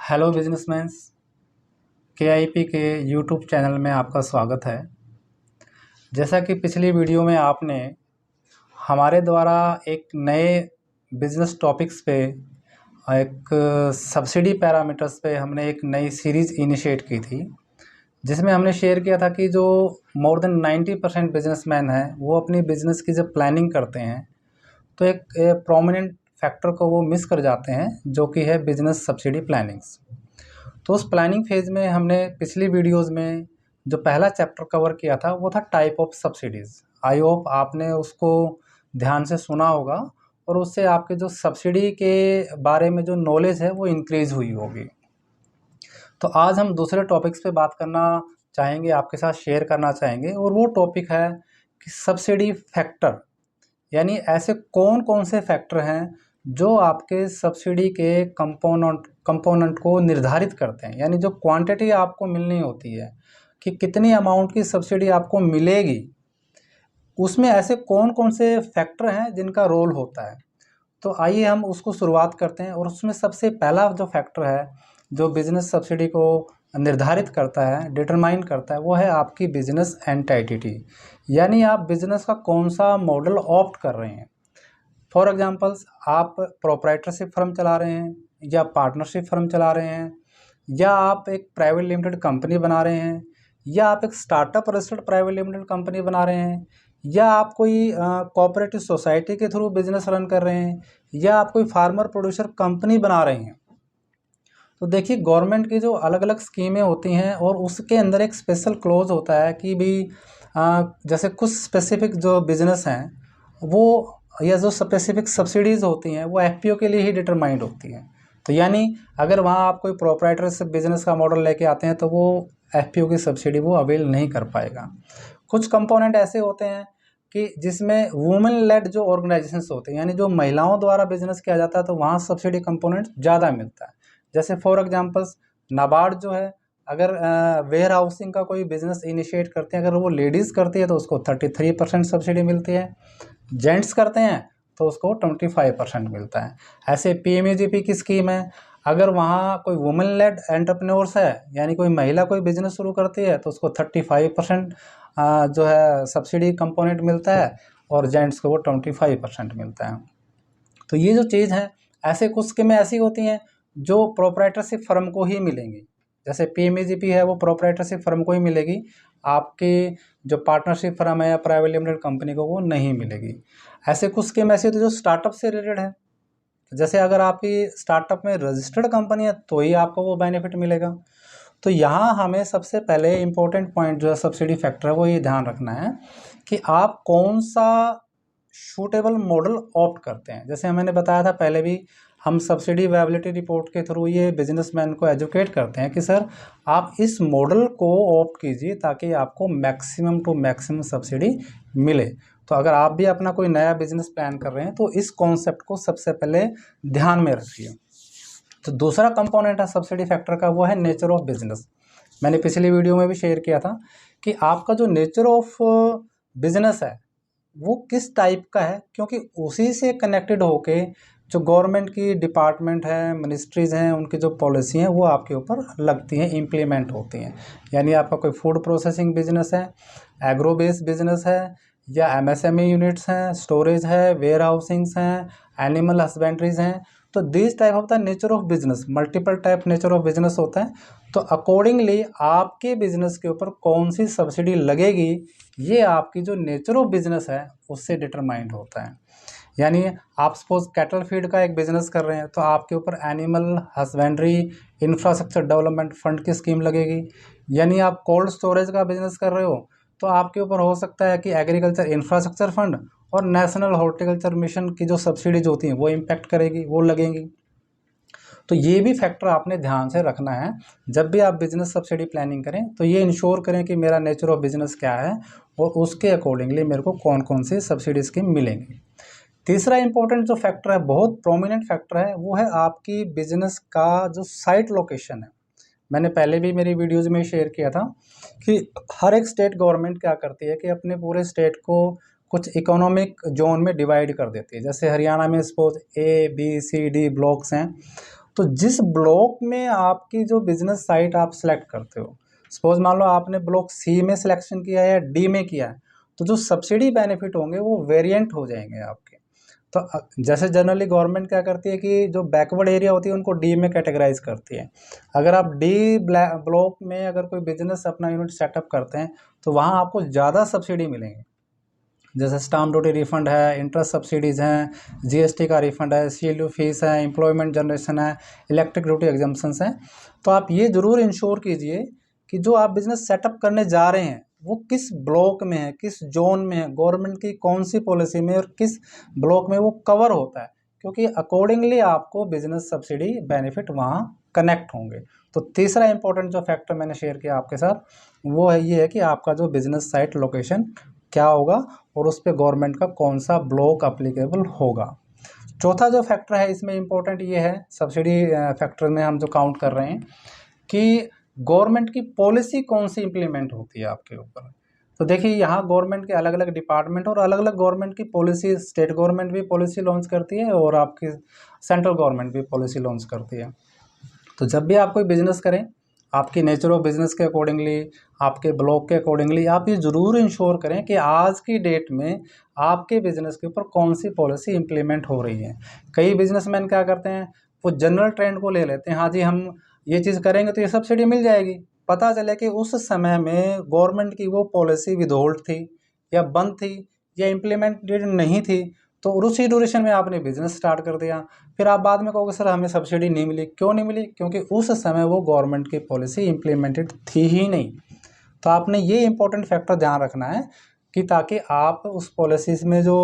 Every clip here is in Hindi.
हेलो बिजनेसमैन्स, केआईपी के यूट्यूब चैनल में आपका स्वागत है। जैसा कि पिछली वीडियो में आपने हमारे द्वारा एक नए बिजनेस टॉपिक्स पे एक सब्सिडी पैरामीटर्स पे हमने एक नई सीरीज़ इनिशिएट की थी, जिसमें हमने शेयर किया था कि जो मोर देन 90% बिजनेसमैन हैं वो अपनी बिजनेस की जब प्लानिंग करते हैं तो एक प्रोमिनेंट फैक्टर को वो मिस कर जाते हैं, जो कि है बिजनेस सब्सिडी प्लानिंग्स। तो उस प्लानिंग फेज़ में हमने पिछली वीडियोज़ में जो पहला चैप्टर कवर किया था वो था type of subsidies. I hope आपने उसको ध्यान से सुना होगा और उससे आपके जो सब्सिडी के बारे में जो नॉलेज है वो इंक्रीज़ हुई होगी। तो आज हम दूसरे टॉपिक्स पे बात करना चाहेंगे, आपके साथ शेयर करना चाहेंगे, और वो टॉपिक है कि सब्सिडी फैक्टर, यानी ऐसे कौन कौन से फैक्टर हैं जो आपके सब्सिडी के कंपोनेंट को निर्धारित करते हैं। यानी जो क्वांटिटी आपको मिलनी होती है कि कितनी अमाउंट की सब्सिडी आपको मिलेगी, उसमें ऐसे कौन कौन से फैक्टर हैं जिनका रोल होता है। तो आइए हम उसको शुरुआत करते हैं। और उसमें सबसे पहला जो फैक्टर है जो बिजनेस सब्सिडी को निर्धारित करता है, डिटरमाइन करता है, वो है आपकी बिजनेस एंटिटी, यानी आप बिजनेस का कौन सा मॉडल ऑप्ट कर रहे हैं। फॉर एग्जांपल्स, आप प्रोप्राइटरशिप फर्म चला रहे हैं या पार्टनरशिप फर्म चला रहे हैं, या आप एक प्राइवेट लिमिटेड कंपनी बना रहे हैं, या आप एक startup registered private limited company बना रहे हैं, या आप कोई कोऑपरेटिव सोसाइटी के थ्रू बिजनेस रन कर रहे हैं, या आप कोई फार्मर प्रोड्यूसर कंपनी बना रहे हैं। तो देखिए, गवर्नमेंट की जो अलग अलग स्कीमें होती हैं और उसके अंदर एक स्पेशल क्लोज होता है कि भी जैसे कुछ स्पेसिफिक जो बिजनेस हैं वो, या जो स्पेसिफिक सब्सिडीज़ होती हैं वो एफपीओ के लिए ही डिटरमाइंड होती हैं। तो यानी अगर वहाँ आप कोई प्रोप्राइटरशिप बिजनेस का मॉडल लेके आते हैं तो वो एफपीओ की सब्सिडी वो अवेल नहीं कर पाएगा। कुछ कंपोनेंट ऐसे होते हैं कि जिसमें वुमेन लेड जो ऑर्गेनाइजेशंस होते हैं, यानी जो महिलाओं द्वारा बिजनेस किया जाता है, तो वहाँ सब्सिडी कंपोनेंट ज़्यादा मिलता है। जैसे फॉर एग्जांपल्स, नाबार्ड जो है, अगर वेयर हाउसिंग का कोई बिजनेस इनिशिएट करते हैं, अगर वो लेडीज़ करती है तो उसको 33% सब्सिडी मिलती है, जेंट्स करते हैं तो उसको 25% मिलता है। ऐसे पीएमईजीपी की स्कीम है, अगर वहाँ कोई वुमेन लेड एंटरप्रेन्योर्स है, यानी कोई महिला कोई बिजनेस शुरू करती है, तो उसको 35% जो है सब्सिडी कंपोनेंट मिलता है, और जेंट्स को वो 25% मिलता है। तो ये जो चीज़ है, ऐसे कुछ स्कीमें ऐसी होती हैं जो प्रोप्राइटरशिप फर्म को ही मिलेंगी। जैसे पीएमईजीपी है, वो प्रोप्राइटरशिप फर्म को ही मिलेगी, आपके जो पार्टनरशिप फर्म है या प्राइवेट लिमिटेड कंपनी को वो नहीं मिलेगी। ऐसे कुछ स्कीम ऐसी होती है जो स्टार्टअप से रिलेटेड है। जैसे अगर आपकी स्टार्टअप में रजिस्टर्ड कंपनी है तो ही आपको वो बेनिफिट मिलेगा। तो यहाँ हमें सबसे पहले इम्पोर्टेंट पॉइंट जो है सब्सिडी फैक्टर है वो ये ध्यान रखना है कि आप कौन सा सूटेबल मॉडल ऑप्ट करते हैं। जैसे मैंने बताया था पहले भी, हम सब्सिडी वायबिलिटी रिपोर्ट के थ्रू ये बिजनेसमैन को एजुकेट करते हैं कि सर आप इस मॉडल को ऑप्ट कीजिए ताकि आपको मैक्सिमम टू मैक्सिमम सब्सिडी मिले। तो अगर आप भी अपना कोई नया बिजनेस प्लान कर रहे हैं तो इस कॉन्सेप्ट को सबसे पहले ध्यान में रखिए। तो दूसरा कंपोनेंट है सब्सिडी फैक्टर का, वो है नेचर ऑफ बिजनेस। मैंने पिछली वीडियो में भी शेयर किया था कि आपका जो नेचर ऑफ बिजनेस है वो किस टाइप का है, क्योंकि उसी से कनेक्टेड होके जो गवर्नमेंट की डिपार्टमेंट है, मिनिस्ट्रीज़ हैं, उनकी जो पॉलिसी हैं वो आपके ऊपर लगती हैं, इम्प्लीमेंट होती हैं। यानी आपका कोई फूड प्रोसेसिंग बिजनेस है, एग्रो बेस्ड बिजनेस है, या एमएसएमई यूनिट्स हैं, स्टोरेज है, वेयर हाउसिंग्स हैं, एनिमल हस्बेंड्रीज हैं, तो this type of the nature of business, multiple type nature of business होता है। तो अकॉर्डिंगली आपके बिजनेस के ऊपर कौन सी सब्सिडी लगेगी, ये आपकी जो नेचर ऑफ बिजनेस है उससे डिटरमाइंड होता है। यानी आप सपोज कैटल फीड का एक बिजनेस कर रहे हैं तो आपके ऊपर animal husbandry infrastructure development fund की स्कीम लगेगी। यानी आप कोल्ड स्टोरेज का बिजनेस कर रहे हो तो आपके ऊपर हो सकता है कि एग्रीकल्चर इंफ्रास्ट्रक्चर फंड और नेशनल हॉर्टिकल्चर मिशन की जो सब्सिडीज होती हैं वो इम्पैक्ट करेगी, वो लगेंगी। तो ये भी फैक्टर आपने ध्यान से रखना है जब भी आप बिजनेस सब्सिडी प्लानिंग करें। तो ये इंश्योर करें कि मेरा नेचर ऑफ बिजनेस क्या है और उसके अकॉर्डिंगली मेरे को कौन कौन सी सब्सिडी स्कीम मिलेंगी। तीसरा इंपॉर्टेंट जो फैक्टर है, बहुत प्रोमिनेंट फैक्टर है, वो है आपकी बिजनेस का जो साइट लोकेशन है। मैंने पहले भी मेरी वीडियोज़ में शेयर किया था कि हर एक स्टेट गवर्नमेंट क्या करती है कि अपने पूरे स्टेट को कुछ इकोनॉमिक जोन में डिवाइड कर देती है। जैसे हरियाणा में suppose A B C D blocks हैं, तो जिस ब्लॉक में आपकी जो बिजनेस साइट आप सेलेक्ट करते हो, सपोज मान लो आपने ब्लॉक सी में सिलेक्शन किया है या डी में किया है, तो जो सब्सिडी बेनिफिट होंगे वो वेरिएंट हो जाएंगे आपके। तो जैसे जनरली गवर्नमेंट क्या करती है कि जो बैकवर्ड एरिया होती है उनको डी में कैटेगराइज करती है। अगर आप डी ब्लॉक में अगर कोई बिजनेस अपना यूनिट सेटअप करते हैं तो वहाँ आपको ज़्यादा सब्सिडी मिलेंगे। जैसे स्टाम्प ड्यूटी रिफंड है, इंटरेस्ट सब्सिडीज़ हैं, जीएसटी का रिफंड है, सीएलयू फीस है, एम्प्लॉयमेंट जनरेशन है, इलेक्ट्रिक ड्यूटी एग्जम्पशंस हैं। तो आप ये ज़रूर इंश्योर कीजिए कि जो आप बिज़नेस सेटअप करने जा रहे हैं वो किस ब्लॉक में है, किस जोन में है, गवर्नमेंट की कौन सी पॉलिसी में और किस ब्लॉक में वो कवर होता है, क्योंकि अकॉर्डिंगली आपको बिजनेस सब्सिडी बेनिफिट वहाँ कनेक्ट होंगे। तो तीसरा इंपॉर्टेंट जो फैक्टर मैंने शेयर किया आपके साथ वो है ये है कि आपका जो बिजनेस साइट लोकेशन क्या होगा और उस पर गवर्नमेंट का कौन सा ब्लॉक अप्लीकेबल होगा। चौथा जो फैक्टर है इसमें इम्पोर्टेंट ये है, सब्सिडी फैक्टर में हम जो काउंट कर रहे हैं कि गवर्नमेंट की पॉलिसी कौन सी इम्प्लीमेंट होती है आपके ऊपर। तो देखिए यहाँ गवर्नमेंट के अलग अलग डिपार्टमेंट और अलग अलग गवर्नमेंट की पॉलिसी, स्टेट गवर्नमेंट भी पॉलिसी लॉन्च करती है और आपकी सेंट्रल गवर्नमेंट भी पॉलिसी लॉन्च करती है। तो जब भी आप कोई बिजनेस करें, आपकी नेचर ऑफ बिजनेस के अकॉर्डिंगली, आपके ब्लॉक के अकॉर्डिंगली आप ये ज़रूर इंश्योर करें कि आज की डेट में आपके बिजनेस के ऊपर कौन सी पॉलिसी इंप्लीमेंट हो रही है। कई बिजनेसमैन क्या करते हैं, वो जनरल ट्रेंड को ले लेते हैं, हाँ जी हम ये चीज़ करेंगे तो ये सब्सिडी मिल जाएगी। पता चले कि उस समय में गवर्नमेंट की वो पॉलिसी विदहोल्ड थी या बंद थी या इम्प्लीमेंटेड नहीं थी, तो उसी ड्यूरेशन में आपने बिजनेस स्टार्ट कर दिया। फिर आप बाद में कहोगे सर हमें सब्सिडी नहीं मिली। क्यों नहीं मिली? क्योंकि उस समय वो गवर्नमेंट की पॉलिसी इम्प्लीमेंटेड थी ही नहीं। तो आपने ये इंपॉर्टेंट फैक्टर ध्यान रखना है कि ताकि आप उस पॉलिसीज़ में जो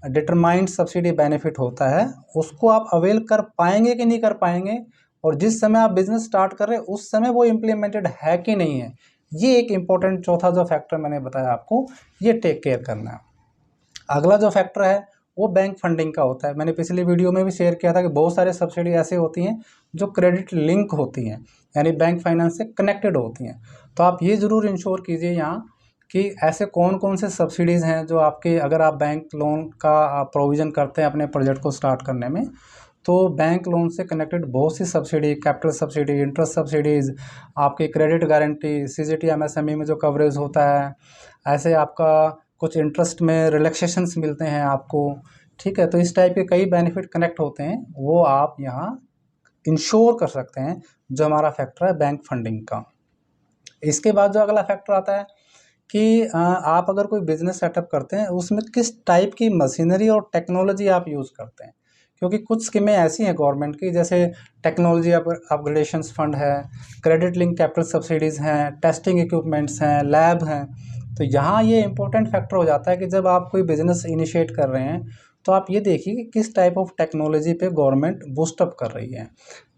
डिटरमाइंड सब्सिडी बेनिफिट होता है उसको आप अवेल कर पाएंगे कि नहीं कर पाएंगे, और जिस समय आप बिजनेस स्टार्ट कर रहे हैं उस समय वो इम्प्लीमेंटेड है कि नहीं है। ये एक इम्पॉर्टेंट चौथा जो फैक्टर मैंने बताया आपको, ये टेक केयर करना है। अगला जो फैक्टर है वो बैंक फंडिंग का होता है। मैंने पिछली वीडियो में भी शेयर किया था कि बहुत सारे सब्सिडी ऐसे होती हैं जो क्रेडिट लिंक होती हैं, यानी बैंक फाइनेंस से कनेक्टेड होती हैं। तो आप ये ज़रूर इंश्योर कीजिए यहाँ कि ऐसे कौन कौन से सब्सिडीज़ हैं जो आपके, अगर आप बैंक लोन का प्रोविज़न करते हैं अपने प्रोजेक्ट को स्टार्ट करने में, तो बैंक लोन से कनेक्टेड बहुत सी subsidy, capital subsidy, interest subsidies, आपकी क्रेडिट गारंटी, सीजीटी एमएसएमई में जो कवरेज होता है, ऐसे आपका कुछ इंटरेस्ट में रिलैक्सेशंस मिलते हैं आपको, ठीक है। तो इस टाइप के कई बेनिफिट कनेक्ट होते हैं, वो आप यहाँ इंश्योर कर सकते हैं, जो हमारा फैक्टर है बैंक फंडिंग का। इसके बाद जो अगला फैक्टर आता है कि आप अगर कोई बिजनेस सेटअप करते हैं उसमें किस टाइप की मशीनरी और टेक्नोलॉजी आप यूज़ करते हैं, क्योंकि कुछ स्कीमें ऐसी हैं गवर्नमेंट की, जैसे टेक्नोलॉजी अपग्रेडेशंस फंड है, क्रेडिट लिंक कैपिटल सब्सिडीज़ हैं, टेस्टिंग इक्विपमेंट्स हैं, लैब हैं। तो यहाँ ये इंपॉर्टेंट फैक्टर हो जाता है कि जब आप कोई बिजनेस इनिशिएट कर रहे हैं तो आप ये देखिए कि किस टाइप ऑफ टेक्नोलॉजी पे गवर्नमेंट बूस्टअप कर रही है।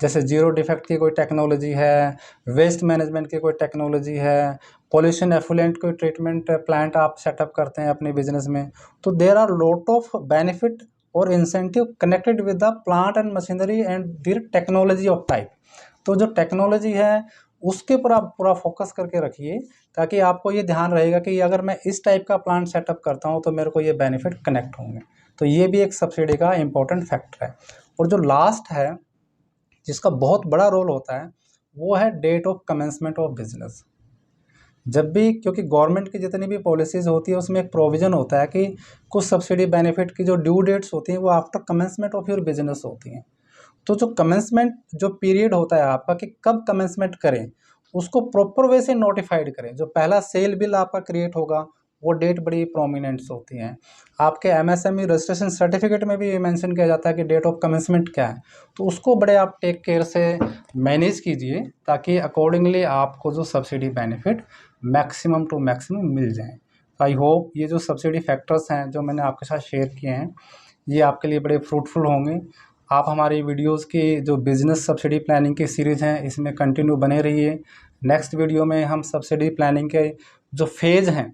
जैसे जीरो डिफेक्ट की कोई टेक्नोलॉजी है, वेस्ट मैनेजमेंट की कोई टेक्नोलॉजी है, पॉल्यूशन एफुलेंट कोई ट्रीटमेंट प्लांट आप सेटअप करते हैं अपने बिजनेस में, तो there are lot of benefit और incentive connected with the plant and machinery and their technology of type. तो जो टेक्नोलॉजी है उसके ऊपर आप पूरा फोकस करके रखिए, ताकि आपको ये ध्यान रहेगा कि अगर मैं इस टाइप का प्लांट सेटअप करता हूँ तो मेरे को ये बेनिफिट कनेक्ट होंगे। तो ये भी एक सब्सिडी का इम्पोर्टेंट फैक्टर है। और जो लास्ट है जिसका बहुत बड़ा रोल होता है वो है date of commencement of business. जब भी, क्योंकि गवर्नमेंट की जितनी भी पॉलिसीज़ होती है उसमें एक प्रोविज़न होता है कि कुछ सब्सिडी बेनिफिट की जो ड्यू डेट्स होती हैं वो after commencement of your business होती हैं। तो जो कमेंसमेंट जो पीरियड होता है आपका कि कब कमेंसमेंट करें, उसको प्रॉपर वे से नोटिफाइड करें। जो पहला सेल बिल आपका क्रिएट होगा वो डेट बड़ी प्रोमिनेंट्स होती हैं। आपके एमएसएमई रजिस्ट्रेशन सर्टिफिकेट में भी ये मेंशन किया जाता है कि डेट ऑफ कमेंसमेंट क्या है। तो उसको बड़े आप टेक केयर से मैनेज कीजिए, ताकि अकॉर्डिंगली आपको जो subsidy benefit maximum to maximum मिल जाएँ। आई होप ये जो सब्सिडी फैक्टर्स हैं जो मैंने आपके साथ शेयर किए हैं ये आपके लिए बड़े फ्रूटफुल होंगे। आप हमारी वीडियोस की जो बिज़नेस सब्सिडी प्लानिंग की सीरीज़ हैं इसमें कंटिन्यू बने रहिए। नेक्स्ट वीडियो में हम सब्सिडी प्लानिंग के जो फेज़ हैं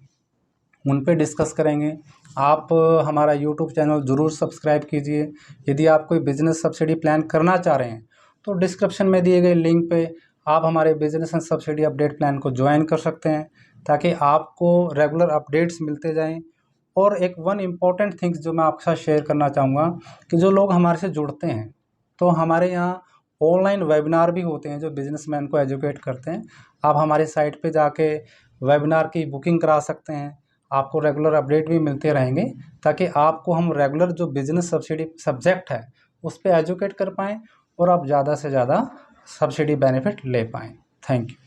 उन पे डिस्कस करेंगे। आप हमारा यूट्यूब चैनल ज़रूर सब्सक्राइब कीजिए। यदि आप कोई बिज़नेस सब्सिडी प्लान करना चाह रहे हैं तो डिस्क्रिप्शन में दिए गए लिंक पे आप हमारे business and subsidy update plan को ज्वाइन कर सकते हैं, ताकि आपको रेगुलर अपडेट्स मिलते जाएं। और एक वन इम्पॉर्टेंट थिंग्स जो मैं आपके साथ शेयर करना चाहूँगा कि जो लोग हमारे से जुड़ते हैं, तो हमारे यहाँ ऑनलाइन वेबिनार भी होते हैं जो बिजनेसमैन को एजुकेट करते हैं। आप हमारी साइट पे जाके वेबिनार की बुकिंग करा सकते हैं, आपको रेगुलर अपडेट भी मिलते रहेंगे ताकि आपको हम रेगुलर जो बिजनेस सब्सिडी सब्जेक्ट है उस पर एजुकेट कर पाएँ और आप ज़्यादा से ज़्यादा सब्सिडी बेनिफिट ले पाएँ। Thank you.